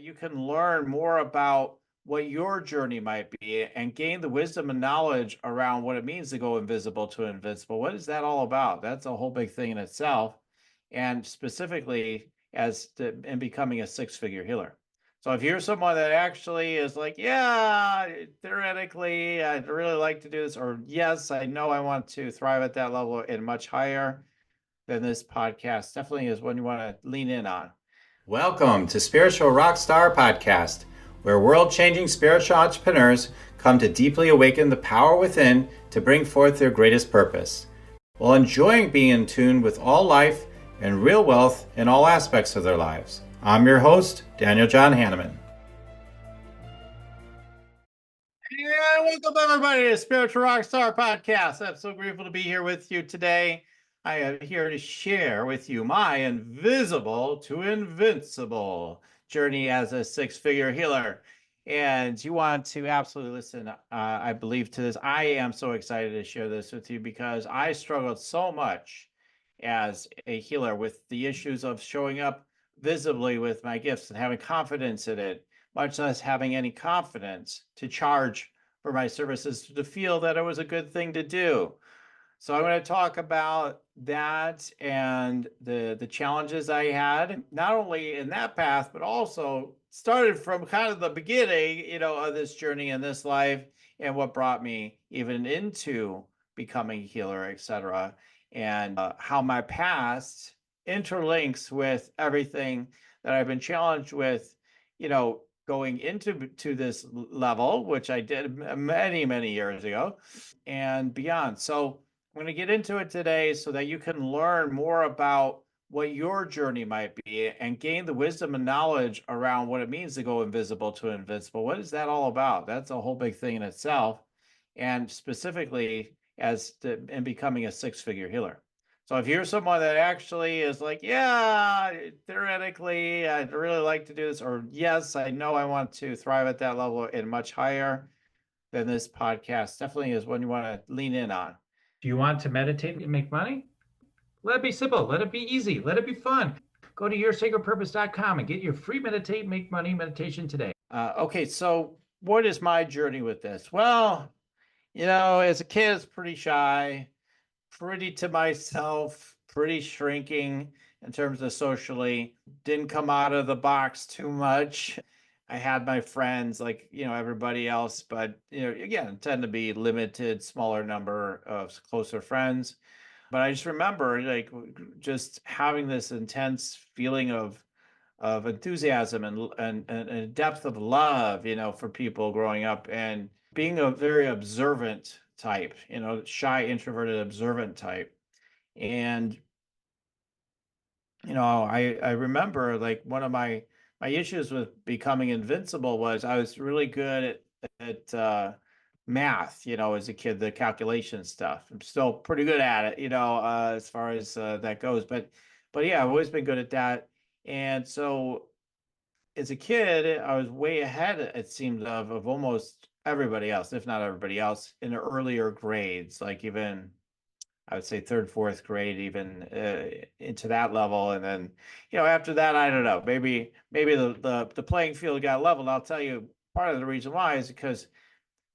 you can learn more about what your journey might be and gain the wisdom and knowledge around what it means to go invisible to invincible. What is that all about? That's a whole big thing in itself. And specifically in becoming a six-figure healer. So if you're someone that actually is like, yeah, theoretically, I'd really like to do this, or yes, I know I want to thrive at that level and much higher, then this podcast definitely is one you want to lean in on. Welcome to Spiritual Rockstar Podcast, where world-changing spiritual entrepreneurs come to deeply awaken the power within to bring forth their greatest purpose, while enjoying being in tune with all life and real wealth in all aspects of their lives. I'm your host, Daniel John Hanneman. And welcome everybody to Spiritual Rockstar Podcast. I'm so grateful to be here with you today. I am here to share with you my invisible to invincible journey as a six-figure healer. And you want to absolutely listen, I believe, to this. I am so excited to share this with you because I struggled so much as a healer with the issues of showing up visibly with my gifts and having confidence in it, much less having any confidence to charge for my services, to feel that it was a good thing to do. So I'm going to talk about that and the challenges I had, not only in that path, but also started from kind of the beginning, of this journey in this life and what brought me even into becoming a healer, etc. And how my past interlinks with everything that I've been challenged with, going into this level, which I did many, many years ago and beyond. So I'm going to get into it today so that you can learn more about what your journey might be and gain the wisdom and knowledge around what it means to go invisible to invincible. What is that all about? That's a whole big thing in itself. And specifically in becoming a six-figure healer. So if you're someone that actually is like, yeah, theoretically, I'd really like to do this, or yes, I know I want to thrive at that level and much higher, then this podcast definitely is one you want to lean in on. Do you want to meditate and make money? Let it be simple. Let it be easy. Let it be fun. Go to yoursacredpurpose.com and get your free Meditate, Make Money meditation today. Okay, so what is my journey with this? Well, as a kid, it's pretty shy, pretty to myself, pretty shrinking in terms of socially. Didn't come out of the box too much. I had my friends like, everybody else, but, again, tend to be limited, smaller number of closer friends. But I just remember like just having this intense feeling of enthusiasm and a depth of love, for people growing up and being a very observant type, shy, introverted, observant type. And, I remember like one of my issues with becoming invincible was I was really good at math, as a kid, the calculation stuff. I'm still pretty good at it, as far as that goes. But yeah, I've always been good at that. And so as a kid, I was way ahead, it seemed, of almost everybody else, if not everybody else, in the earlier grades, like even I would say third, fourth grade, even into that level. And then, after that, I don't know, maybe the playing field got leveled. I'll tell you, part of the reason why is because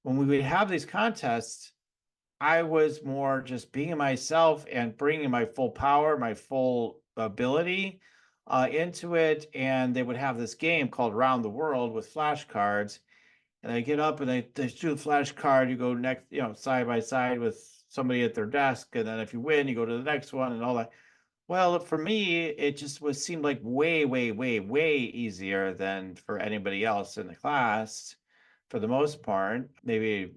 when we would have these contests, I was more just being myself and bringing my full power, my full ability into it. And they would have this game called Round the World with flashcards. And they get up and they do the flashcard. You go next, side by side with somebody at their desk. And then if you win, you go to the next one and all that. Well, for me, it just seemed like way, way, way, way easier than for anybody else in the class for the most part. Maybe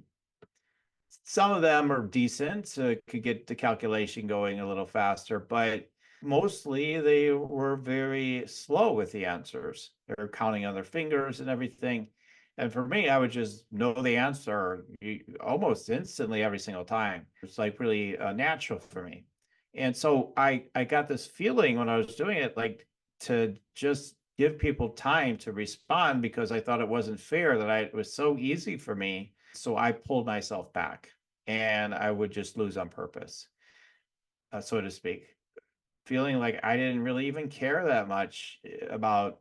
some of them are decent, so could get the calculation going a little faster, but mostly they were very slow with the answers. They're counting on their fingers and everything. And for me, I would just know the answer almost instantly every single time. It's like really natural for me. And so I got this feeling when I was doing it, like to just give people time to respond because I thought it wasn't fair that it was so easy for me. So I pulled myself back and I would just lose on purpose, so to speak, feeling like I didn't really even care that much about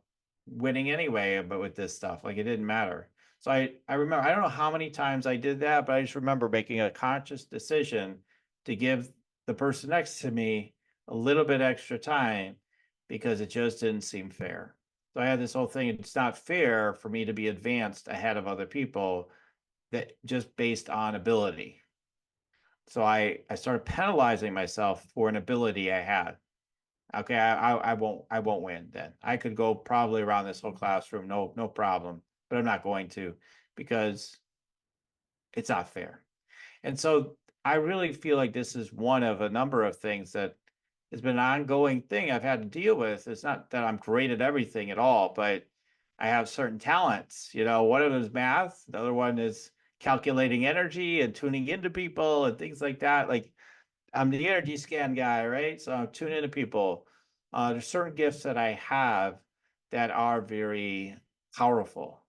winning anyway, but with this stuff, like it didn't matter. So I remember, I don't know how many times I did that, but I just remember making a conscious decision to give the person next to me a little bit extra time because it just didn't seem fair. So I had this whole thing, it's not fair for me to be advanced ahead of other people that just based on ability. So I started penalizing myself for an ability I had. Okay, I won't win then. I could go probably around this whole classroom, no problem, but I'm not going to because it's not fair. And so I really feel like this is one of a number of things that has been an ongoing thing I've had to deal with. It's not that I'm great at everything at all, but I have certain talents. One of them is math, the other one is calculating energy and tuning into people and things like that. Like I'm the energy scan guy, right? So I'm tuning into people. There's certain gifts that I have that are very powerful,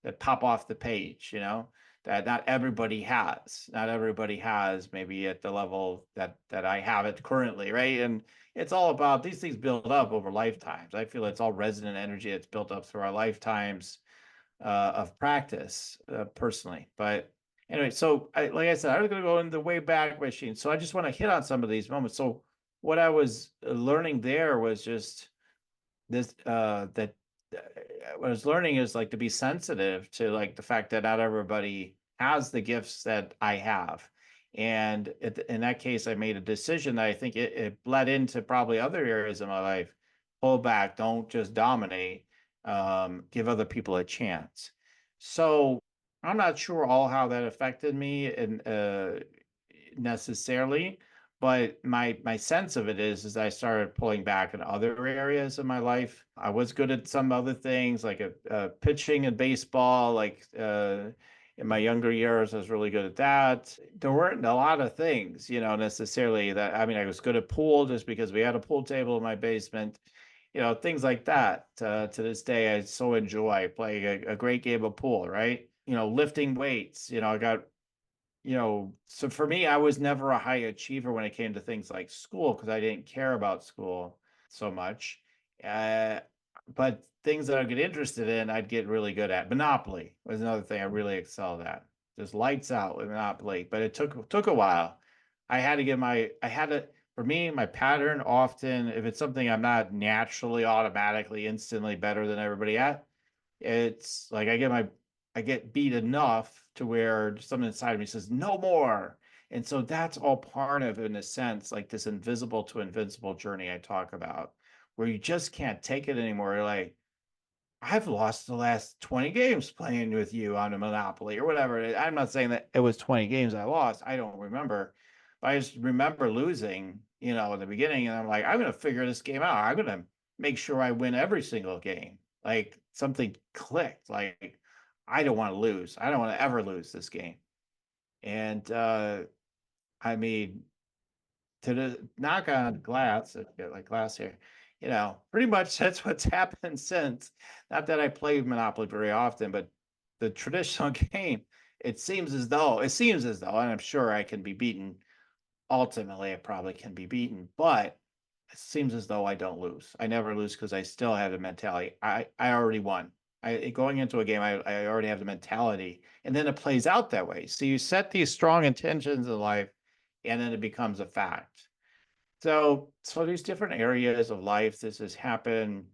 that pop off the page, that not everybody has. Not everybody has maybe at the level that I have it currently, right? And it's all about these things build up over lifetimes. I feel it's all resonant energy that's built up through our lifetimes of practice, personally. But anyway, so like I said, I was going to go in the way back machine. So I just want to hit on some of these moments. So what I was learning there was just this, that what I was learning is like to be sensitive to like the fact that not everybody has the gifts that I have. And in that case, I made a decision that I think it bled into probably other areas of my life. Pull back, don't just dominate, give other people a chance. So I'm not sure all how that affected me and necessarily, but my sense of it is I started pulling back in other areas of my life. I was good at some other things like pitching in baseball, like in my younger years, I was really good at that. There weren't a lot of things, necessarily that, I mean, I was good at pool just because we had a pool table in my basement, things like that. To this day, I so enjoy playing a great game of pool, right? Lifting weights, I got so for me, I was never a high achiever when it came to things like school because I didn't care about school so much. Uh, but things that I get interested in, I'd get really good at. Monopoly was another thing I really excelled at. Just lights out with Monopoly, but it took a while. I had to, for me, my pattern often, if it's something I'm not naturally, automatically, instantly better than everybody at, it's like I get beat enough to where something inside of me says no more. And so that's all part of, in a sense, like this invisible to invincible journey I talk about, where you just can't take it anymore. You're like, I've lost the last 20 games playing with you on a Monopoly or whatever. I'm not saying that it was 20 games I lost. I don't remember. But I just remember losing, in the beginning. And I'm like, I'm going to figure this game out. I'm going to make sure I win every single game. Like something clicked. Like, I don't want to lose. I don't want to ever lose this game. And I mean, to the knock on glass, I've got like glass here, pretty much that's what's happened since. Not that I play Monopoly very often, but the traditional game, it seems as though, and I'm sure I can be beaten. Ultimately, I probably can be beaten, but it seems as though I don't lose. I never lose because I still have the mentality. I already won. Going into a game, I already have the mentality, and then it plays out that way. So you set these strong intentions in life, and then it becomes a fact. So these different areas of life, this has happened.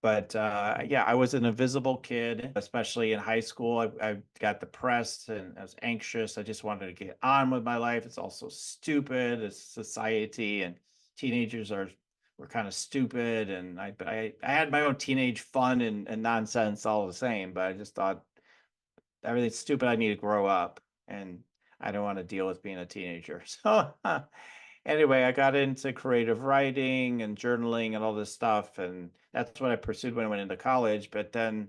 But yeah, I was an invisible kid, especially in high school. I got depressed and I was anxious. I just wanted to get on with my life. It's also stupid. It's society and teenagers were kind of stupid. And I had my own teenage fun and nonsense all the same. But I just thought everything's stupid. I need to grow up, and I don't want to deal with being a teenager. So anyway, I got into creative writing and journaling and all this stuff, and that's what I pursued when I went into college. But then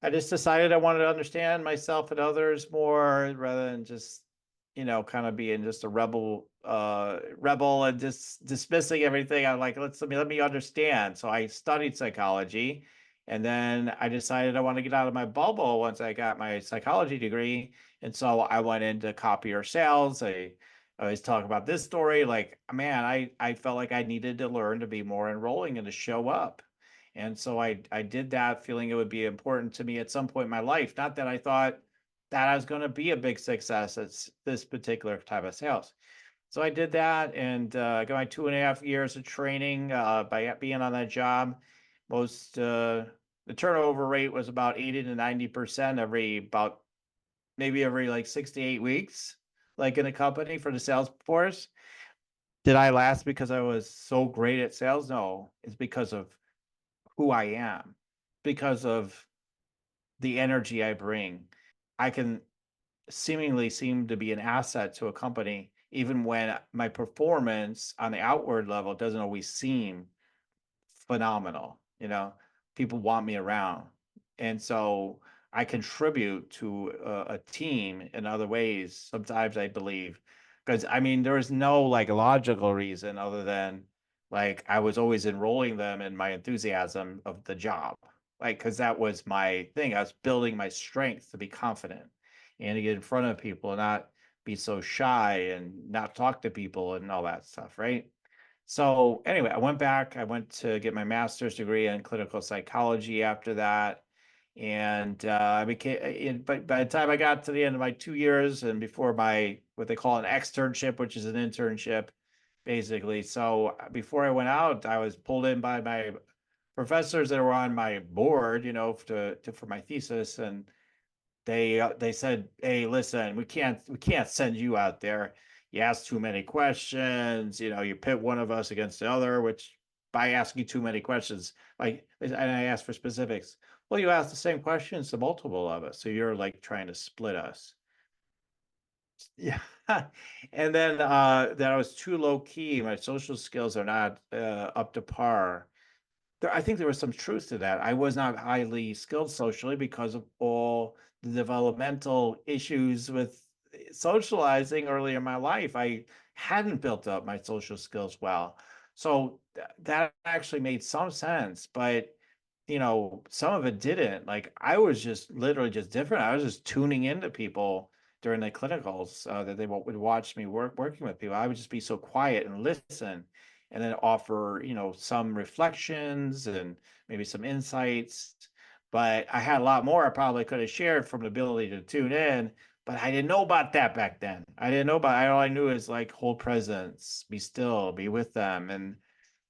I just decided I wanted to understand myself and others more rather than just, kind of being just a rebel and just dismissing everything. I'm like, let me understand. So I studied psychology, and then I decided I want to get out of my bubble once I got my psychology degree. And so I went into copier sales. I always talk about this story. Like, man, I felt like I needed to learn to be more enrolling and to show up. And so I did that feeling it would be important to me at some point in my life. Not that I thought that I was going to be a big success at this particular type of sales. So I did that and got my 2.5 years of training by being on that job. The turnover rate was about 80 to 90% maybe every like 6 to 8 weeks, like in a company for the sales force. Did I last because I was so great at sales? No, it's because of who I am, because of the energy I bring. I can seemingly seem to be an asset to a company, even when my performance on the outward level doesn't always seem phenomenal. People want me around. And so I contribute to a team in other ways. Sometimes I believe, because I mean, there is no like logical reason other than like I was always enrolling them in my enthusiasm of the job. Like, because that was my thing. I was building my strength to be confident and to get in front of people and not be so shy and not talk to people and all that stuff, right? So anyway, I went to get my master's degree in clinical psychology after that. And I became, but by the time I got to the end of my 2 years and before my, what they call an externship, which is an internship, basically. So before I went out, I was pulled in by my professors that were on my board, for my thesis. And they said, "Hey, listen, we can't send you out there. You ask too many questions. You pit one of us against the other, which by asking too many questions, like, and I asked for specifics. Well, you asked the same questions to multiple of us, so you're like trying to split us." Yeah. And then that I was too low key. My social skills are not up to par. I think there was some truth to that. I was not highly skilled socially because of all the developmental issues with socializing early in my life. I hadn't built up my social skills well. So that actually made some sense, but some of it didn't. Like I was just literally just different. I was just tuning into people during the clinicals that they would watch me working with people. I would just be so quiet and listen and then offer, some reflections and maybe some insights. But I had a lot more I probably could have shared from the ability to tune in, but I didn't know about that back then. I didn't know about it. All I knew is like hold presence, be still, be with them. And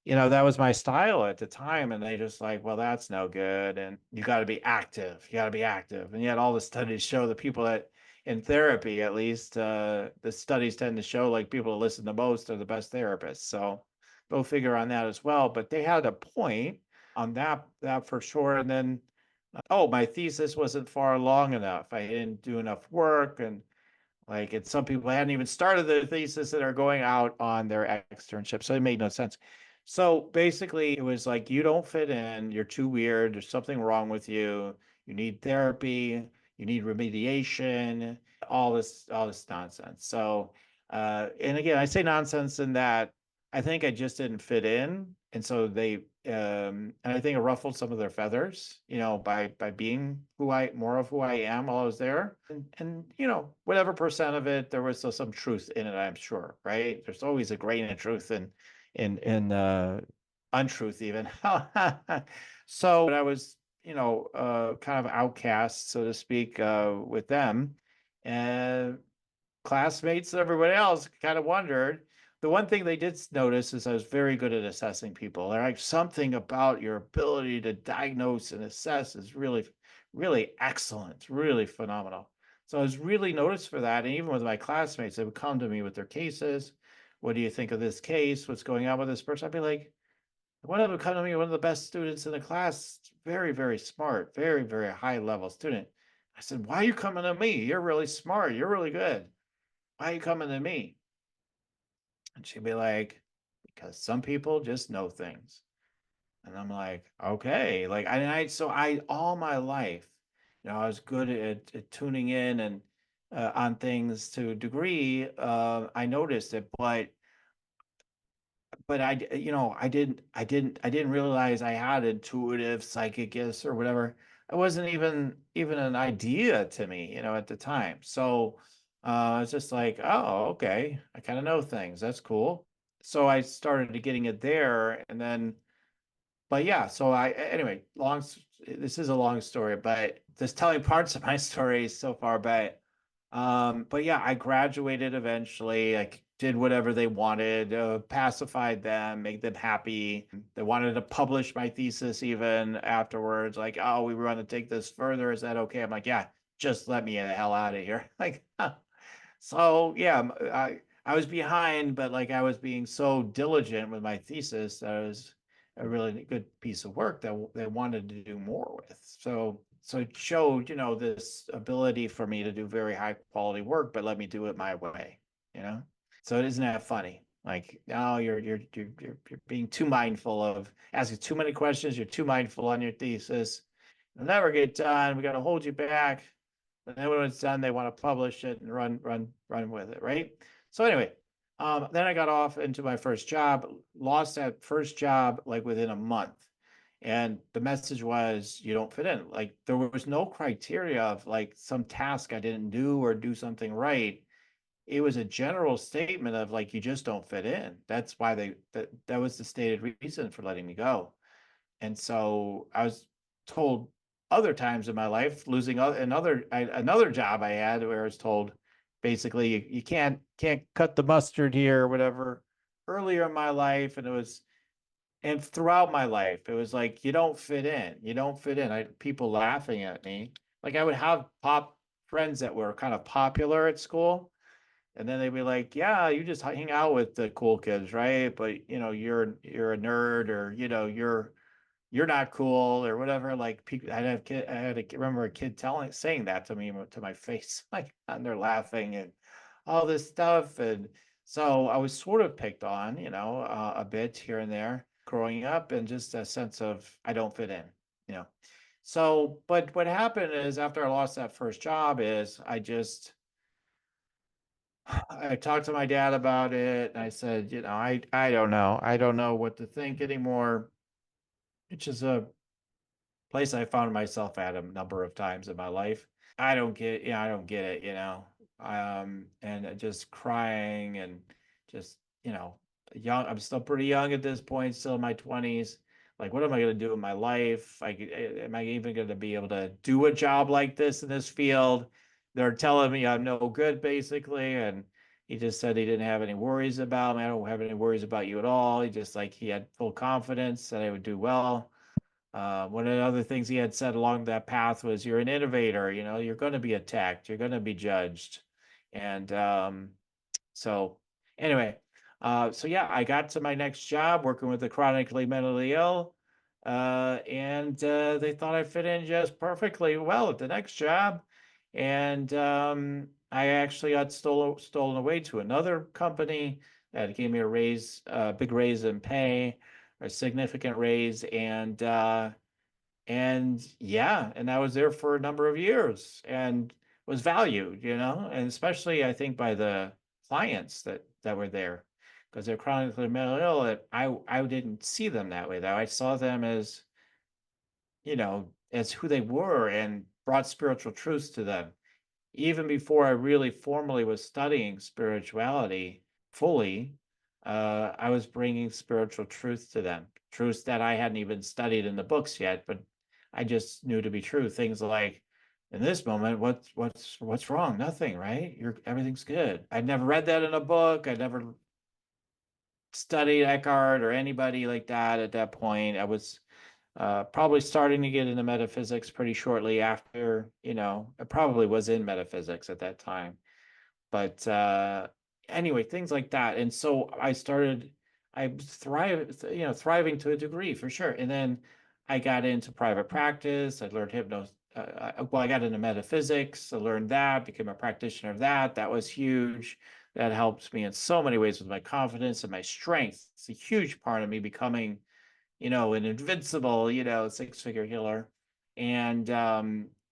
that was my style at the time. And they just like, well, that's no good. And you got to be active. You got to be active. And yet all the studies show the people that in therapy, at least, the studies tend to show like people that listen the most are the best therapists. So go figure on that as well. But they had a point on that for sure. And then, oh, my thesis wasn't far long enough. I didn't do enough work. And like, and some people hadn't even started their thesis and are going out on their externship. So it made no sense. So basically, it was like, you don't fit in. You're too weird. There's something wrong with you. You need therapy. You need remediation. All this nonsense. So, and again, I say nonsense in that I think I just didn't fit in, and so and I think it ruffled some of their feathers, by being more of who I am while I was there, and whatever percent of it, there was still some truth in it, I'm sure, right? There's always a grain of truth in untruth even. So I was, kind of outcast, so to speak, with them, and classmates and everybody else kind of wondered. The one thing they did notice is I was very good at assessing people. They're like, something about your ability to diagnose and assess is really, really excellent, really phenomenal. So I was really noticed for that. And even with my classmates, they would come to me with their cases. What do you think of this case? What's going on with this person? I'd be like, one of them come to me, one of the best students in the class, very, very smart, very, very high level student. I said, why are you coming to me? You're really smart. You're really good. Why are you coming to me? And she'd be like, because some people just know things. And I'm like, okay. Like, all my life, I was good at tuning in and on things to a degree. I noticed it, but I didn't realize I had intuitive psychic gifts or whatever. It wasn't even an idea to me, at the time. So it's just like, oh, okay, I kind of know things. That's cool. So I started getting it there, and then but yeah, so anyway, this is a long story, but just telling parts of my story so far, but yeah, I graduated eventually. I did whatever they wanted, pacified them, make them happy. They wanted to publish my thesis even afterwards. Like, oh, we want to take this further. Is that okay? I'm like, yeah, just let me the hell out of here. Like, so yeah, I was behind, but like I was being so diligent with my thesis that it was a really good piece of work that they wanted to do more with. So it showed, this ability for me to do very high quality work, but let me do it my way, you know? So isn't that funny? Like, no, you're being too mindful of asking too many questions, you're too mindful on your thesis. It'll never get done. We got to hold you back. And then when it's done, they want to publish it and run with it, right? So anyway, then I got off into my first job, lost that first job like within a month. And the message was, you don't fit in. Like there was no criteria of like some task I didn't do or do something right. It was a general statement of like, you just don't fit in. That's why that was the stated reason for letting me go. And so I was told other times in my life, losing another job I had where I was told basically you can't cut the mustard here or whatever earlier in my life. And throughout my life, it was like, you don't fit in. You don't fit in. I had people laughing at me. Like I would have pop friends that were kind of popular at school. And then they'd be like, yeah, you just hang out with the cool kids, right? But you're a nerd or you're not cool or whatever. Like people, remember a kid saying that to me to my face, like, and they're laughing and all this stuff. And so I was sort of picked on, a bit here and there growing up, and just a sense of I don't fit in, you know. So, but what happened is after I lost that first job is I talked to my dad about it and I said, I don't know. I don't know what to think anymore, which is a place I found myself at a number of times in my life. I don't get it, and just crying and just, young. I'm still pretty young at this point, still in my 20s. Like, what am I going to do in my life? Like, am I even going to be able to do a job like this in this field? They're telling me I'm no good, basically. And he just said he didn't have any worries about me. I don't have any worries about you at all. He had full confidence that I would do well. One of the other things he had said along that path was, you're an innovator, you're going to be attacked, you're going to be judged. And so anyway, so yeah, I got to my next job working with the chronically mentally ill. And they thought I fit in just perfectly well at the next job. And I actually got stolen away to another company that gave me a raise, a big raise in pay, a significant raise, and yeah, and I was there for a number of years and was valued, and especially I think by the clients that were there, because they're chronically mentally ill. I didn't see them that way though. I saw them as, as who they were and brought spiritual truths to them. Even before I really formally was studying spirituality fully, I was bringing spiritual truth to them, truths that I hadn't even studied in the books yet, but I just knew to be true. Things like, in this moment, what's wrong? Nothing, right? Everything's good. I'd never read that in a book. I'd never studied Eckhart or anybody like that at that point. I was probably starting to get into metaphysics pretty shortly after, I probably was in metaphysics at that time. But anyway, things like that. And so thriving to a degree for sure. And then I got into private practice. I learned hypnosis. I got into metaphysics. I learned that, became a practitioner of that. That was huge. That helped me in so many ways with my confidence and my strength. It's a huge part of me becoming, an invincible, six-figure healer. And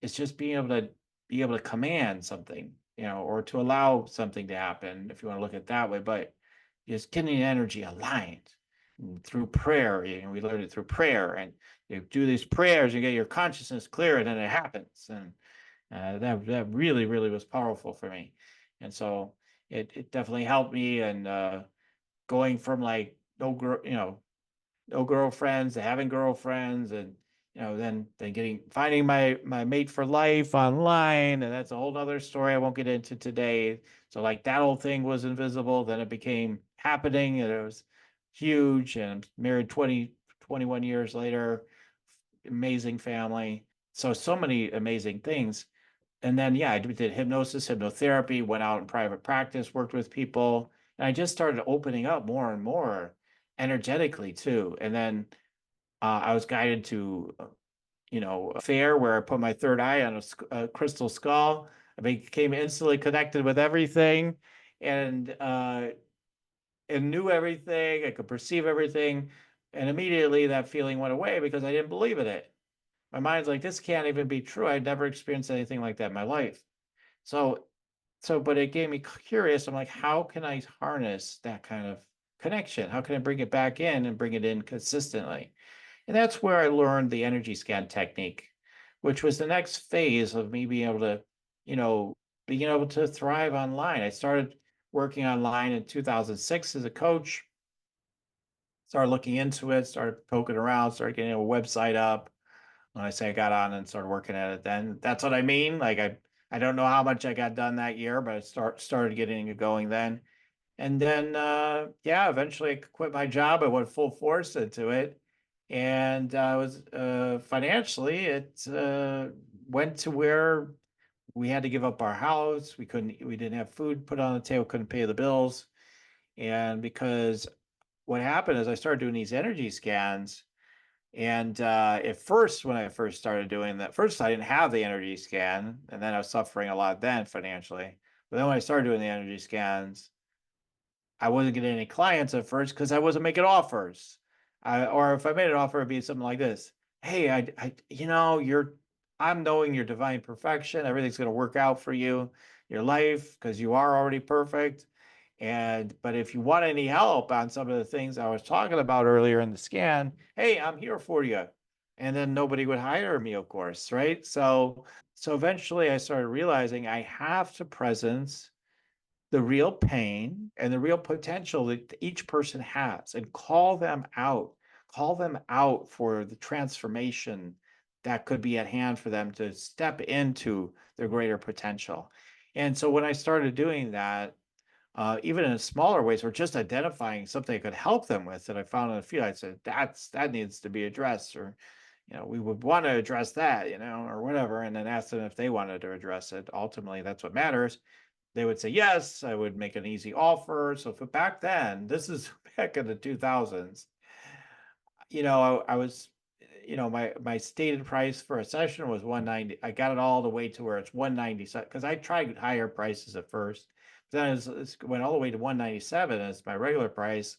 it's just being able to command something, or to allow something to happen, if you want to look at it that way, but just getting the energy aligned through prayer. We learned it through prayer, and you do these prayers, you get your consciousness clear, and then it happens. And that really, really was powerful for me. And so it definitely helped me. And going from like no, no girlfriends, to having girlfriends, and then finding my mate for life online, and that's a whole other story I won't get into today. So like that whole thing was invisible, then it became happening, and it was huge, and I'm married 21 years later, amazing family. So many amazing things. And then yeah, I did hypnosis, hypnotherapy, went out in private practice, worked with people, and I just started opening up more and more energetically too. And then I was guided to a fair where I put my third eye on a crystal skull. I became instantly connected with everything, and knew everything. I could perceive everything, and immediately that feeling went away because I didn't believe in it. My mind's like, this can't even be true. I'd never experienced anything like that in my life. So, but it gave me curious. I'm like, how can I harness that kind of connection? How can I bring it back in and bring it in consistently? And that's where I learned the energy scan technique, which was the next phase of me being able to, being able to thrive online. I started working online in 2006 as a coach, started looking into it, started poking around, started getting a website up. When I say I got on and started working at it, then that's what I mean. Like I don't know how much I got done that year, but I started getting it going then. And then yeah, eventually I quit my job. I went full force into it. And I was financially, it went to where we had to give up our house. We didn't have food put on the table, couldn't pay the bills. And because what happened is I started doing these energy scans. And at first, when I first started doing that, first I didn't have the energy scan, and then I was suffering a lot then financially. But then when I started doing the energy scans, I wasn't getting any clients at first because I wasn't making offers. Or if I made an offer, it'd be something like this: "Hey, I'm knowing your divine perfection. Everything's going to work out for you, your life, because you are already perfect. But if you want any help on some of the things I was talking about earlier in the scan, hey, I'm here for you." And then nobody would hire me, of course, right? So eventually I started realizing I have to presence the real pain and the real potential that each person has and call them out for the transformation that could be at hand for them to step into their greater potential. And so when I started doing that, even in smaller ways, or just identifying something I could help them with that I found in the field, I said, that needs to be addressed, or we would want to address that, or whatever, and then ask them if they wanted to address it. Ultimately, that's what matters. They would say yes. I would make an easy offer. So for back then, this is back in the 2000s, I was, my stated price for a session was 190. I got it all the way to where it's 190 because I tried higher prices at first. Then it went all the way to 197 as my regular price.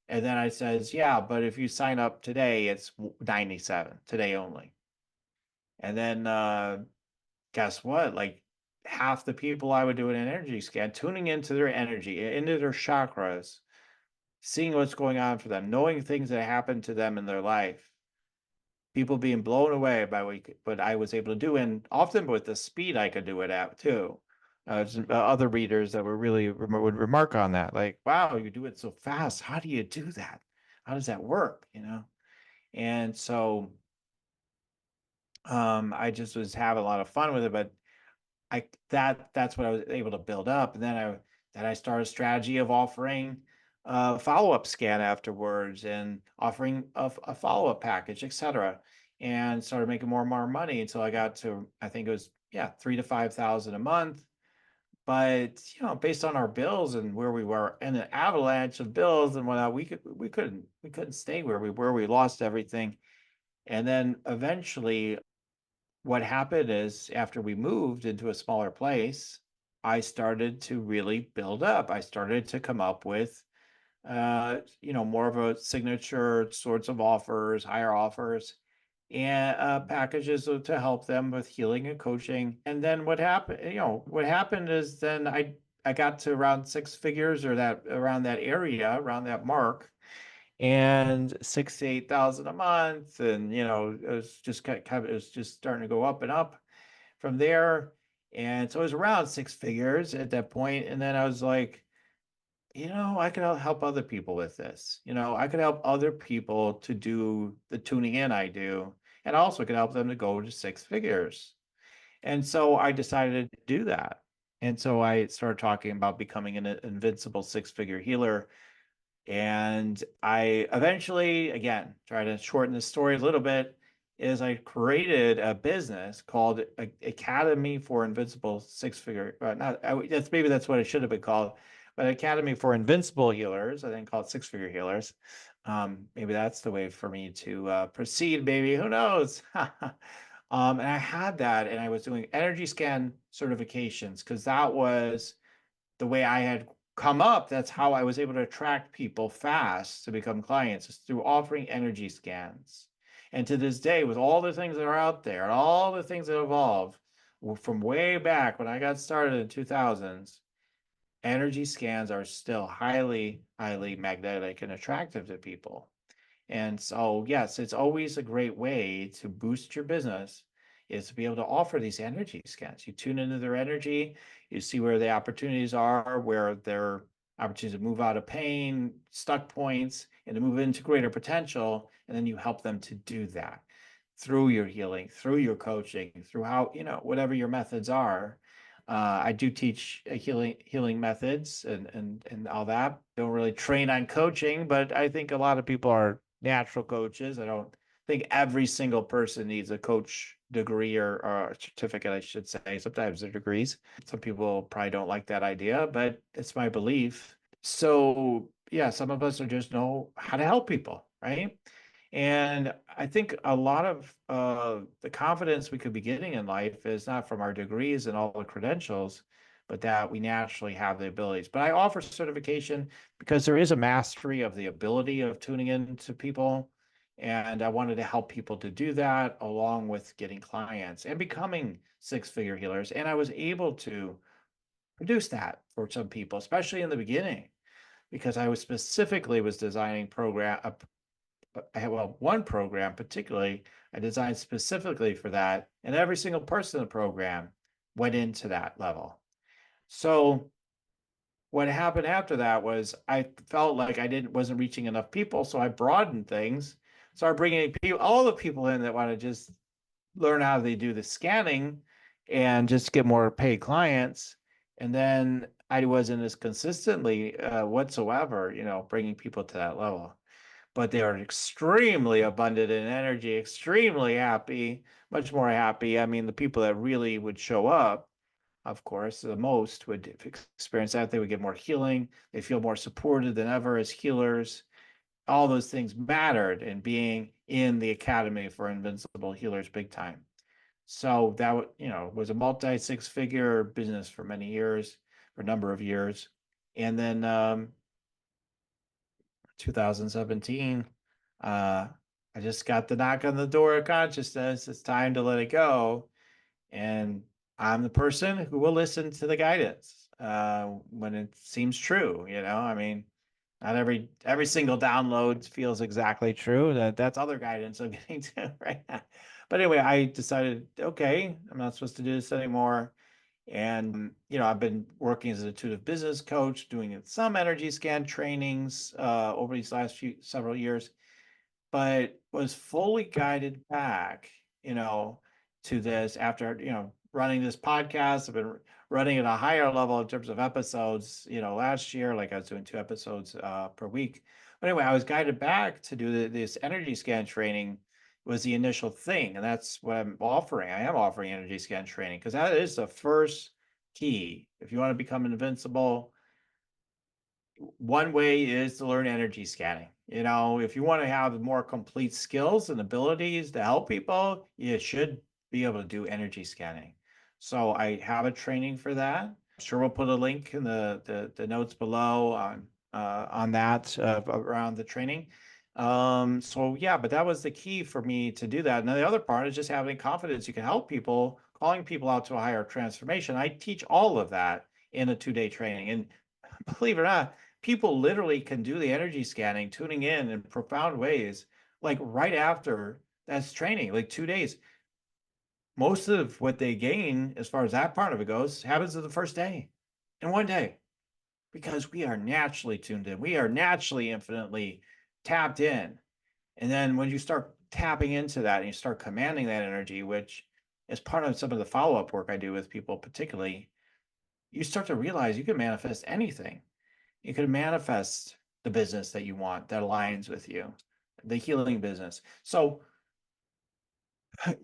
And then I says, yeah, but if you sign up today, it's 97 today only. And then guess what? Like half the people I would do an energy scan, tuning into their energy, into their chakras, seeing what's going on for them, knowing things that happen to them in their life, people being blown away by what I was able to do, and often with the speed I could do it at too. Other readers that were really would remark on that, like, "Wow, you do it so fast. How do you do that? How does that work?" And so I just was having a lot of fun with it, but that's what I was able to build up. And then I started a strategy of offering a follow-up scan afterwards, and offering a follow-up package, etc. And started making more and more money until I got to, I think it was, yeah, 3 to 5 thousand a month. But based on our bills and where we were in an avalanche of bills and whatnot, we couldn't stay where we were. We lost everything. And then eventually what happened is, after we moved into a smaller place, I started to really build up. I started to come up with, more of a signature sorts of offers, higher offers, and packages to help them with healing and coaching. And then what happened is then I got to around six figures, or that around that area, around that mark, and 6 to 8 thousand a month. And it was just it was just starting to go up and up from there. And so it was around six figures at that point. And then I was like, I could help other people with this. I could help other people to do the tuning in I do, and also could help them to go to six figures. And so I decided to do that. And so I started talking about becoming an invincible six-figure healer. And I eventually, again, try to shorten the story a little bit, is I created a business called Academy for Invincible Six-Figure. Not maybe that's what it should have been called, but Academy for Invincible Healers. I think called Six-Figure Healers. Maybe that's the way for me to proceed. Maybe, who knows? And I had that, and I was doing energy scan certifications because that was the way I had come up. That's how I was able to attract people fast to become clients, is through offering energy scans. And to this day, with all the things that are out there, and all the things that evolve from way back when I got started in 2000s, energy scans are still highly, highly magnetic and attractive to people. And so, yes, it's always a great way to boost your business is to be able to offer these energy scans. You tune into their energy, you see where the opportunities are, where there are opportunities to move out of pain, stuck points, and to move into greater potential. And then you help them to do that through your healing, through your coaching, through whatever your methods are. I do teach healing methods and all that. Don't really train on coaching, but I think a lot of people are natural coaches. I don't think every single person needs a coach degree or a certificate, I should say. Sometimes they're degrees. Some people probably don't like that idea, but it's my belief. So yeah, some of us are just know how to help people, right? And I think a lot of the confidence we could be getting in life is not from our degrees and all the credentials, but that we naturally have the abilities. But I offer certification because there is a mastery of the ability of tuning in to people. And I wanted to help people to do that along with getting clients and becoming six-figure healers. And I was able to produce that for some people, especially in the beginning, because I was specifically was designing one program particularly I designed specifically for that, and every single person in the program went into that level. So what happened after that was I felt like I wasn't reaching enough people, so I broadened things, started bringing all the people in that want to just learn how they do the scanning and just get more paid clients. And then I wasn't as consistently whatsoever, bringing people to that level, but they are extremely abundant in energy, extremely happy, much more happy. I mean, the people that really would show up, of course, the most would experience that. They would get more healing. They feel more supported than ever as healers. All those things mattered in being in the Academy for Invincible Healers big time. So that was a multi six-figure business for many years, for a number of years. And then 2017, I just got the knock on the door of consciousness. It's time to let it go. And I'm the person who will listen to the guidance when it seems true. I mean, not every single download feels exactly true. That's other guidance I'm getting to right now. But anyway, I decided, okay, I'm not supposed to do this anymore. And, I've been working as an intuitive business coach, doing some energy scan trainings over these last several years, but was fully guided back, to this after, running this podcast. I've been running at a higher level in terms of episodes, last year, like I was doing 2 episodes per week. But anyway, I was guided back to do this energy scan training was the initial thing. And that's what I'm offering. I am offering energy scan training because that is the first key. If you want to become invincible, one way is to learn energy scanning. If you want to have more complete skills and abilities to help people, you should be able to do energy scanning. So I have a training for that. I'm sure we'll put a link in the notes below on that around the training. So yeah, but that was the key for me to do that. And then the other part is just having confidence. You can help people, calling people out to a higher transformation. I teach all of that in a 2-day training. And believe it or not, people literally can do the energy scanning, tuning in profound ways, like right after that's training, like 2 days. Most of what they gain, as far as that part of it goes, happens in the first day, in one day. because we are naturally tuned in. We are naturally infinitely tapped in. And then when you start tapping into that and you start commanding that energy, which is part of some of the follow-up work I do with people, particularly, you start to realize you can manifest anything. You can manifest the business that you want that aligns with you, the healing business. So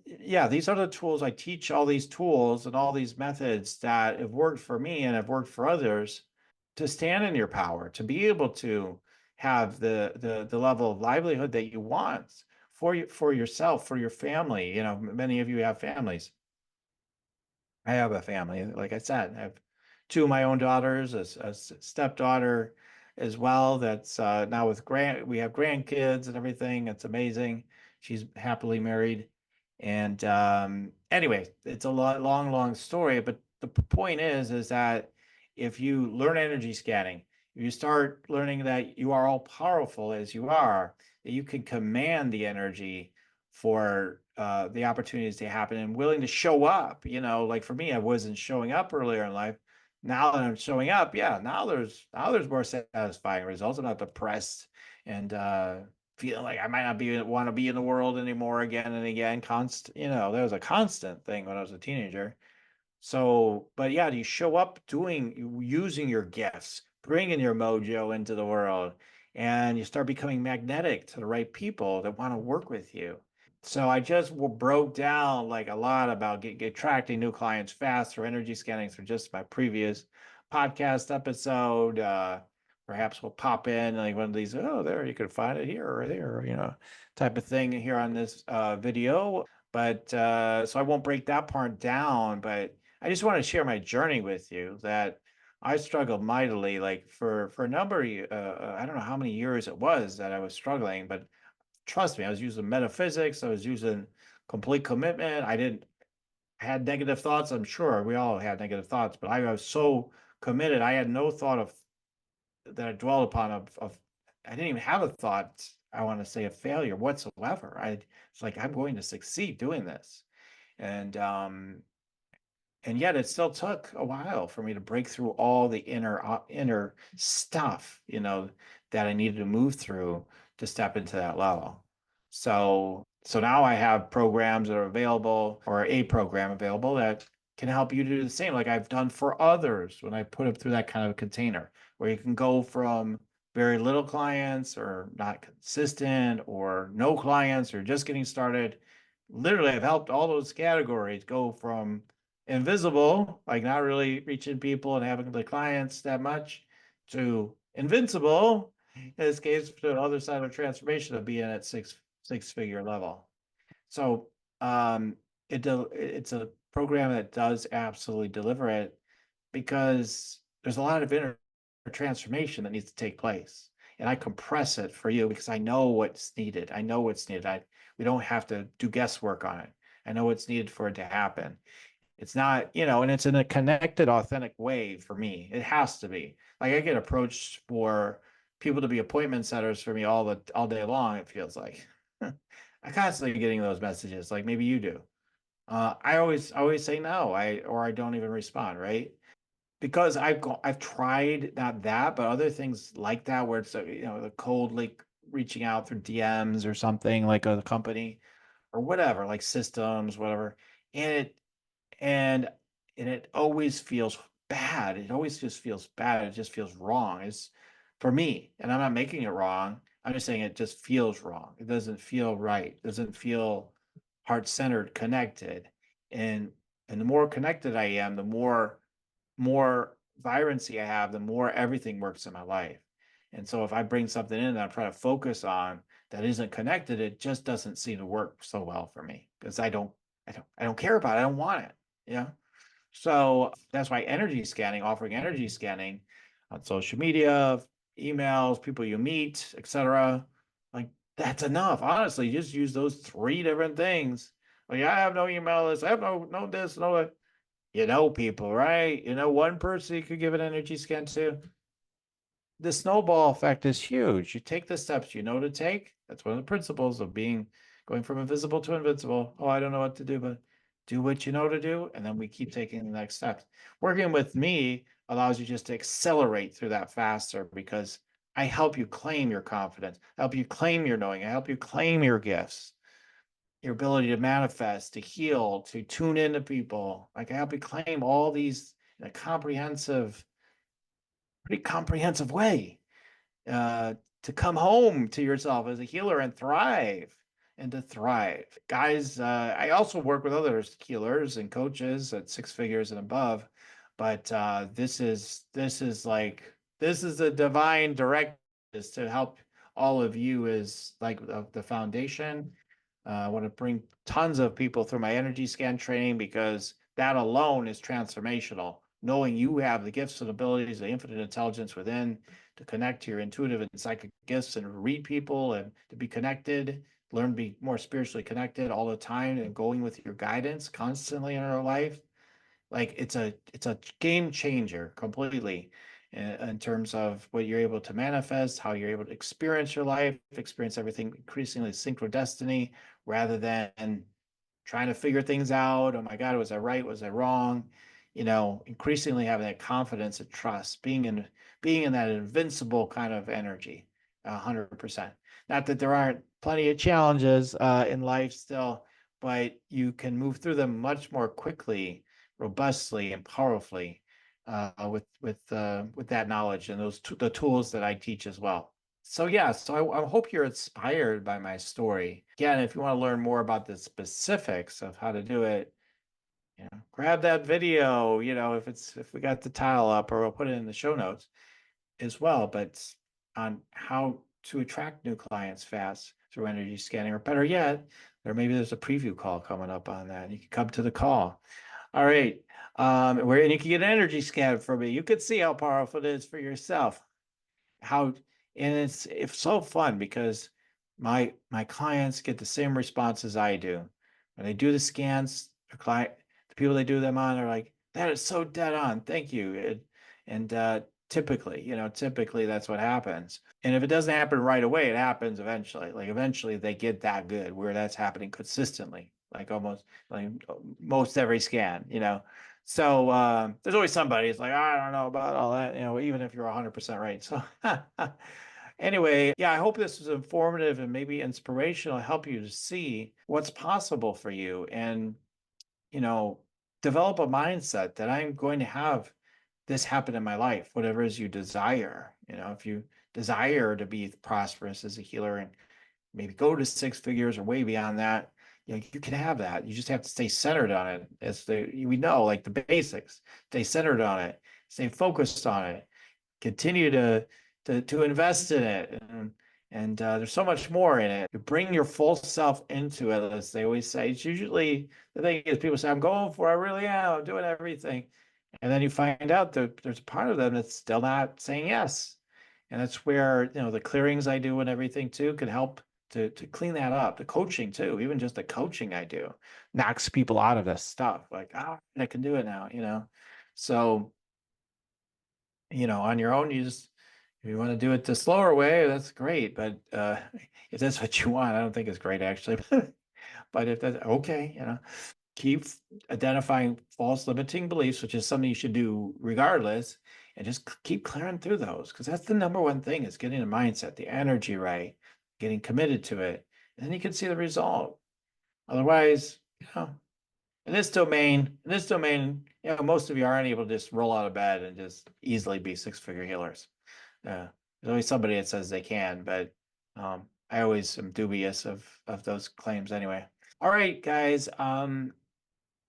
yeah, these are the tools. I teach all these tools and all these methods that have worked for me and have worked for others to stand in your power, to be able to have the level of livelihood that you want for you, for yourself, for your family. You know, many of you have families. I have a family, like I said. I have two of my own daughters, a stepdaughter as well. That's now with we have grandkids and everything. It's amazing. She's happily married. And anyway, it's a long story. But the point is that if you learn energy scanning, you start learning that you are all powerful as you are, that you can command the energy for the opportunities to happen and willing to show up. You know, like for me, I wasn't showing up earlier in life. Now that I'm showing up, yeah, now there's more satisfying results. I'm not depressed and feeling like I might not be want to be in the world anymore again and again. You know, that was a constant thing when I was a teenager. So, but yeah, you show up using your gifts, bringing your mojo into the world, and you start becoming magnetic to the right people that want to work with you. So I just broke down like a lot about attracting new clients fast through energy scanning through just my previous podcast episode. Perhaps we'll pop in like one of these, oh, there, you can find it here or there, you know, type of thing here on this video. But so I won't break that part down, but I just want to share my journey with you that I struggled mightily, like for a number of, I don't know how many years it was that I was struggling, but trust me, I was using metaphysics. I was using complete commitment. I had negative thoughts. I'm sure we all had negative thoughts, but I was so committed. I had no thought of that I dwelled upon I didn't even have a thought, I want to say, of failure whatsoever. It's like, I'm going to succeed doing this. And yet it still took a while for me to break through all the inner stuff, you know, that I needed to move through to step into that level. So now I have programs that are available, or a program available that can help you do the same, like I've done for others when I put it through that kind of container, where you can go from very little clients or not consistent or no clients or just getting started. Literally, I've helped all those categories go from invisible, like not really reaching people and having the clients that much, to invincible, in this case, to the other side of transformation of being at six-figure level. So it's a program that does absolutely deliver it, because there's a lot of inner transformation that needs to take place. And I compress it for you because I know what's needed. I know what's needed. We don't have to do guesswork on it. I know what's needed for it to happen. It's not, you know, and it's in a connected, authentic way for me. It has to be. Like I get approached for people to be appointment setters for me all day long, it feels like. I'm constantly getting those messages, like maybe you do. I always say no, or I don't even respond, right? Because I've tried not that, but other things like that, where it's you know, the cold, like reaching out through DMs or something, like a company or whatever, like systems, whatever. And and it always feels bad. It always just feels bad. It just feels wrong. It's for me, and I'm not making it wrong. I'm just saying it just feels wrong. It doesn't feel right. It doesn't feel heart-centered, connected. And the more connected I am, the more vibrancy I have, the more everything works in my life. And so if I bring something in that I'm trying to focus on that isn't connected, it just doesn't seem to work so well for me, because I don't care about it. I don't want it. Yeah. So that's why offering energy scanning on social media, emails, people you meet, etc. Like that's enough. Honestly, just use those three different things. Like I have no email list, I have no this, no that. You know people, right? You know one person you could give an energy scan to. The snowball effect is huge. You take the steps you know to take. That's one of the principles of going from invisible to invincible. Oh, I don't know what to do, but do what you know to do, and then we keep taking the next steps. Working with me allows you just to accelerate through that faster because I help you claim your confidence, I help you claim your knowing, I help you claim your gifts, your ability to manifest, to heal, to tune into people. Like I help you claim all these in a pretty comprehensive way. To come home to yourself as a healer and thrive and to thrive. Guys, I also work with other healers and coaches at six figures and above, but this is a divine directive is to help all of you is like the foundation. I want to bring tons of people through my energy scan training because that alone is transformational. Knowing you have the gifts and abilities, the infinite intelligence within to connect to your intuitive and psychic gifts and read people and to be connected, learn to be more spiritually connected all the time and going with your guidance constantly in our life. Like it's a game changer completely in terms of what you're able to manifest, how you're able to experience your life, experience everything increasingly synchrodestiny rather than trying to figure things out. Oh my God, was I right? Was I wrong? Increasingly having that confidence and trust, being in that invincible kind of energy, 100%. Not that there aren't plenty of challenges in life still, but you can move through them much more quickly, robustly, and powerfully with that knowledge and the tools that I teach as well. So yeah, I hope you're inspired by my story. Again, if you want to learn more about the specifics of how to do it, grab that video, if we got the tile up, or we'll put it in the show notes as well, but on how to attract new clients fast through energy scanning, or better yet, there's a preview call coming up on that. You can come to the call. All right. Where you can get an energy scan from me. You can see how powerful it is for yourself. And it's so fun because my clients get the same responses I do. When they do the scans, the people they do them on are like, that is so dead on. Thank you. And typically that's what happens. And if it doesn't happen right away, it happens eventually. Like eventually they get that good where that's happening consistently, like almost like most every scan. So there's always somebody who's like, I don't know about all that, even if you're 100% right. So anyway, yeah, I hope this was informative and maybe inspirational, help you to see what's possible for you and, develop a mindset that I'm going to have this happen in my life, whatever it is you desire. If you desire to be prosperous as a healer and maybe go to six figures or way beyond that, you can have that. You just have to stay centered on it. We know, like the basics, stay centered on it, stay focused on it, continue to invest in it. And there's so much more in it. You bring your full self into it, as they always say. It's usually the thing is people say, I'm going for it, I really am, I'm doing everything. And then you find out that there's a part of them that's still not saying yes. And that's where, the clearings I do and everything too can help to clean that up. The coaching too, even just the coaching I do knocks people out of this stuff. Like, I can do it now. So, on your own, if you want to do it the slower way, that's great. But if that's what you want, I don't think it's great actually. But if that's okay, keep identifying false limiting beliefs, which is something you should do regardless, and just keep clearing through those, because that's the number one thing is getting the mindset, the energy right, getting committed to it, and then you can see the result. Otherwise, in this domain, most of you aren't able to just roll out of bed and just easily be six-figure healers. There's always somebody that says they can, but I always am dubious of those claims anyway. All right, guys.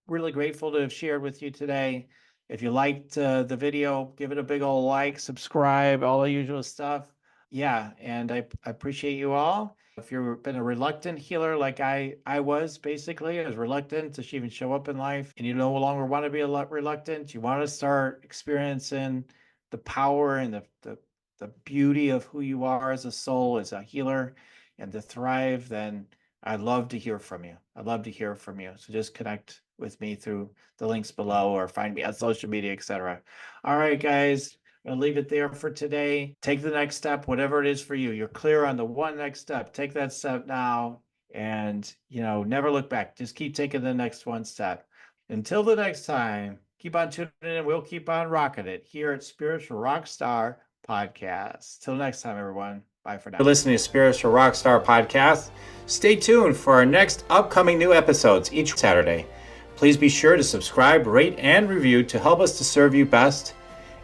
Really grateful to have shared with you today. If you liked the video, give it a big old like, subscribe, all the usual stuff. Yeah, and I appreciate you all. If you've been a reluctant healer like I was, basically, I was reluctant to even show up in life, and you no longer want to be a lot reluctant. You want to start experiencing the power and the beauty of who you are as a soul, as a healer, and to thrive, then I'd love to hear from you. I'd love to hear from you. So just connect with me through the links below or find me on social media, etc. All right, guys. I'm gonna leave it there for today. Take the next step, whatever it is for you. You're clear on the one next step. Take that step now and, never look back. Just keep taking the next one step. Until the next time, keep on tuning in. We'll keep on rocking it here at Spiritual Rockstar Podcast. Till next time, everyone. Bye for now. For listening to Spiritual Rockstar Podcast, stay tuned for our next upcoming new episodes each Saturday. Please be sure to subscribe, rate, and review to help us to serve you best.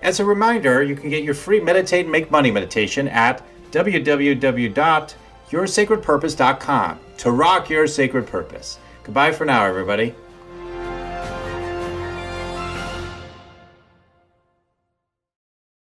As a reminder, you can get your free Meditate and Make Money meditation at www.yoursacredpurpose.com to rock your sacred purpose. Goodbye for now, everybody.